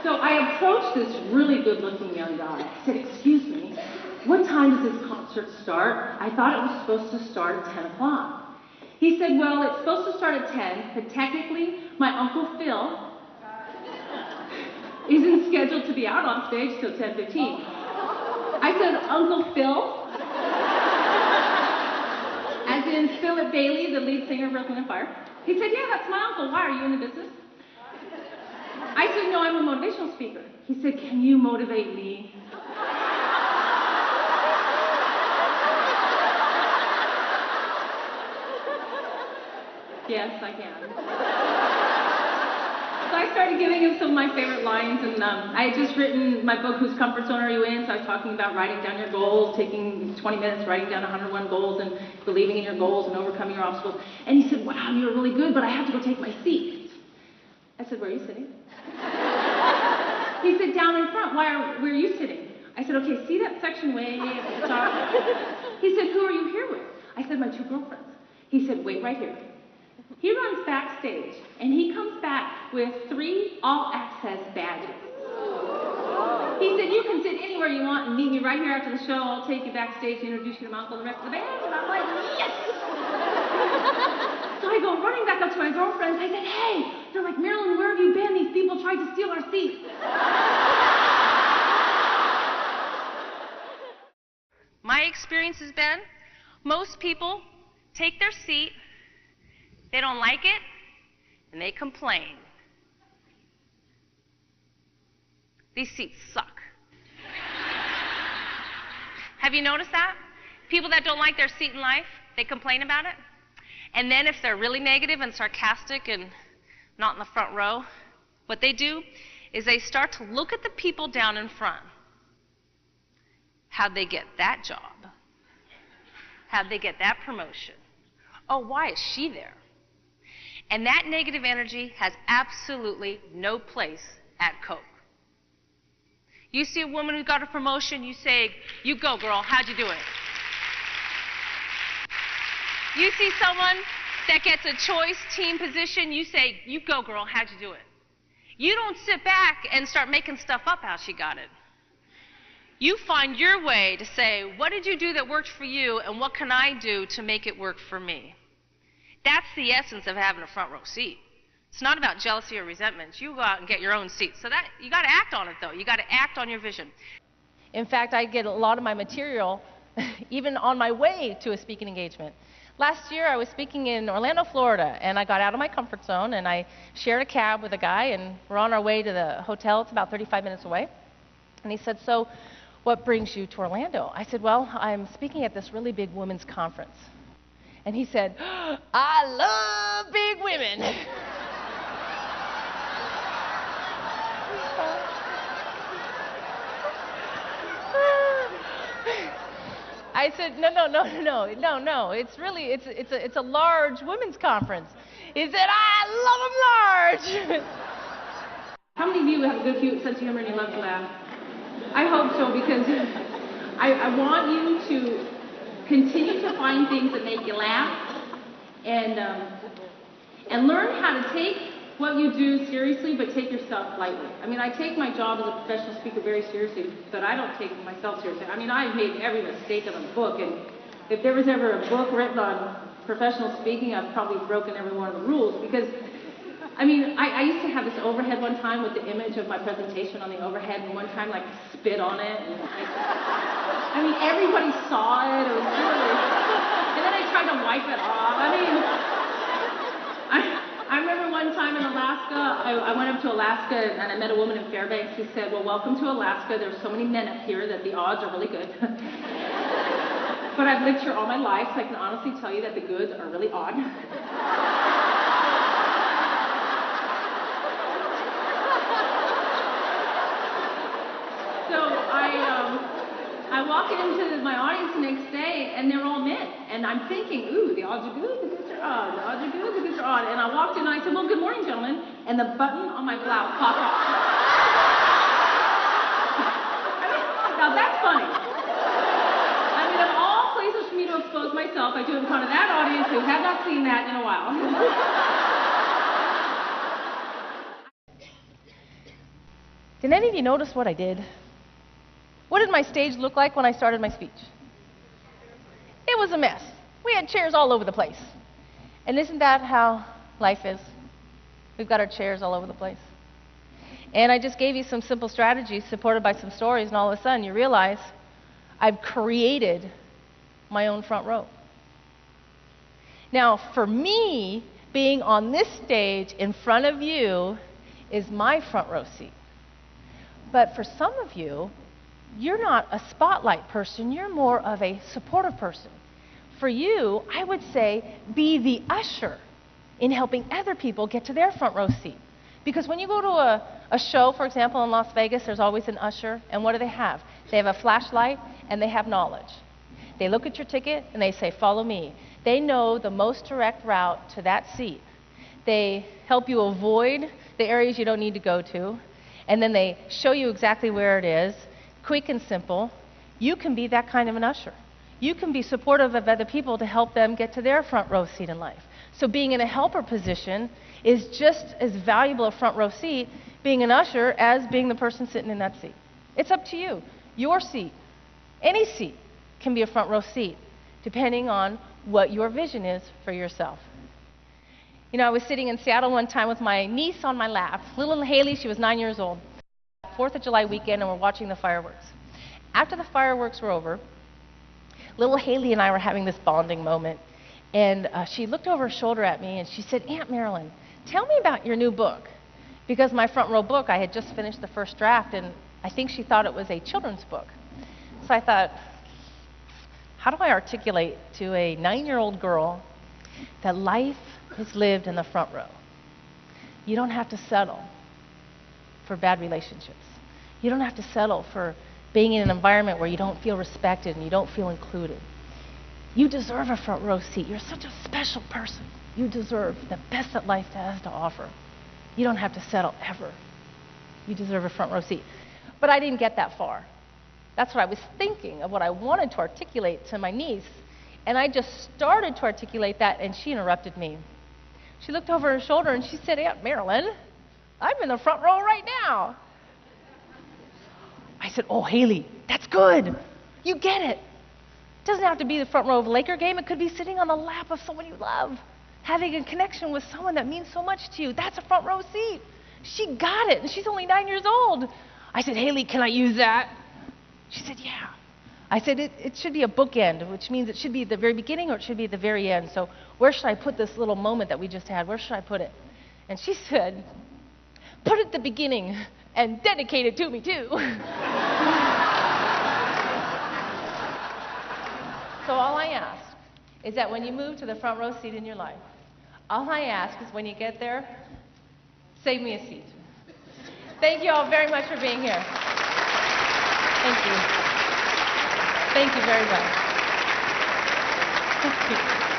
So I approached this really good-looking young guy. I said, excuse me, what time does this concert start? I thought it was supposed to start at 10 o'clock. He said, well, it's supposed to start at 10, but technically, my Uncle Phil isn't scheduled to be out on stage till 10:15. I said, Uncle Phil? As in Philip Bailey, the lead singer of Earth, Wind & Fire. He said, yeah, that's my uncle. Why, are you in the business? I said, no, I'm a motivational speaker. He said, can you motivate me? Yes, I can. So I started giving him some of my favorite lines, and I had just written my book, Whose Comfort Zone Are You In? So I was talking about writing down your goals, taking 20 minutes, writing down 101 goals, and believing in your goals and overcoming your obstacles. And he said, wow, you were really good, but I have to go take my seat. I said, where are you sitting? He said, down in front. Where are you sitting? I said, okay, see that section way at the top? He said, who are you here with? I said, my 2 girlfriends. He said, wait right here. He runs backstage, and he comes back with 3 all-access badges. He said, you can sit anywhere you want and meet me right here after the show. I'll take you backstage and introduce you to my uncle and the rest of the band. And I'm like, yes! So I go running back up to my girlfriends. I said, hey! They're like, Marilyn, where have you been? These people tried to steal our seats. My experience has been, most people take their seat, they don't like it, and they complain. These seats suck. Have you noticed that? People that don't like their seat in life, they complain about it. And then if they're really negative and sarcastic and not in the front row, what they do is they start to look at the people down in front. How'd they get that job? How'd they get that promotion? Oh, why is she there? And that negative energy has absolutely no place at Coke. You see a woman who got a promotion, you say, you go, girl, how'd you do it? You see someone that gets a choice team position, you say, you go, girl, how'd you do it? You don't sit back and start making stuff up how she got it. You find your way to say, what did you do that worked for you, and what can I do to make it work for me? That's the essence of having a front row seat. It's not about jealousy or resentment. You go out and get your own seat. So that you got to act on it, though. You got to act on your vision. In fact, I get a lot of my material even on my way to a speaking engagement. Last year, I was speaking in Orlando, Florida, and I got out of my comfort zone, and I shared a cab with a guy, and we're on our way to the hotel. It's about 35 minutes away. And he said, so what brings you to Orlando? I said, well, I'm speaking at this really big women's conference. And he said, I love big women. I said, no. It's a large women's conference. He said, I love them large. How many of you have a good sense of humor and you love to laugh? I hope so, because I want you to continue to find things that make you laugh and learn how to take what you do seriously, but take yourself lightly. I mean, I take my job as a professional speaker very seriously, but I don't take myself seriously. I mean, I've made every mistake in a book, and if there was ever a book written on professional speaking, I've probably broken every one of the rules, because I mean, I used to have this overhead one time with the image of my presentation on the overhead, and one time, like, spit on it, and I mean, everybody saw it. It was really, and then I tried to wipe it off. I mean, I remember one time in Alaska, I went up to Alaska, and I met a woman in Fairbanks who said, well, welcome to Alaska. There's so many men up here that the odds are really good. But I've lived here all my life, so I can honestly tell you that the goods are really odd. So I walk into my audience the next day, and they're all men. And I'm thinking, ooh, the odds are good, the goods are odd, the odds are good, the goods are odd. And I walked in, and I said, well, good morning, gentlemen. And the button on my blouse popped off. I mean, now that's funny. I mean, of all places for me to expose myself, I do it in front of that audience who have not seen that in a while. Did any of you notice what I did? What did my stage look like when I started my speech? It was a mess. We had chairs all over the place. And isn't that how life is? We've got our chairs all over the place. And I just gave you some simple strategies supported by some stories, and all of a sudden you realize I've created my own front row. Now, for me, being on this stage in front of you is my front row seat. But for some of you, you're not a spotlight person, you're more of a supportive person. For you, I would say, be the usher in helping other people get to their front row seat. Because when you go to a show, for example, in Las Vegas, there's always an usher, and what do they have? They have a flashlight, and they have knowledge. They look at your ticket, and they say, follow me. They know the most direct route to that seat. They help you avoid the areas you don't need to go to, and then they show you exactly where it is, quick and simple. You can be that kind of an usher. You can be supportive of other people to help them get to their front row seat in life. So being in a helper position is just as valuable a front row seat being an usher as being the person sitting in that seat. It's up to you. Your seat, any seat, can be a front row seat, depending on what your vision is for yourself. You know, I was sitting in Seattle one time with my niece on my lap. Little Haley, she was 9 years old. 4th of July weekend, and we're watching the fireworks. After the fireworks were over, little Haley and I were having this bonding moment. And she looked over her shoulder at me and she said, Aunt Marilyn, tell me about your new book. Because my front row book, I had just finished the first draft, and I think she thought it was a children's book. So I thought, how do I articulate to a 9-year-old girl that life is lived in the front row? You don't have to settle for bad relationships. You don't have to settle for being in an environment where you don't feel respected and you don't feel included. You deserve a front row seat. You're such a special person. You deserve the best that life has to offer. You don't have to settle ever. You deserve a front row seat. But I didn't get that far. That's what I was thinking of, what I wanted to articulate to my niece. And I just started to articulate that, and she interrupted me. She looked over her shoulder and she said, Aunt Marilyn, I'm in the front row right now. I said, oh, Haley, that's good. You get it. It doesn't have to be the front row of a Laker game. It could be sitting on the lap of someone you love, having a connection with someone that means so much to you. That's a front row seat. She got it, and she's only 9 years old. I said, Haley, can I use that? She said, yeah. I said, it should be a bookend, which means it should be at the very beginning or it should be at the very end. So where should I put this little moment that we just had? Where should I put it? And she said, put it at the beginning and dedicate it to me, too. So all I ask is that when you move to the front row seat in your life, all I ask is when you get there, save me a seat. Thank you all very much for being here. Thank you. Thank you very much. Thank you.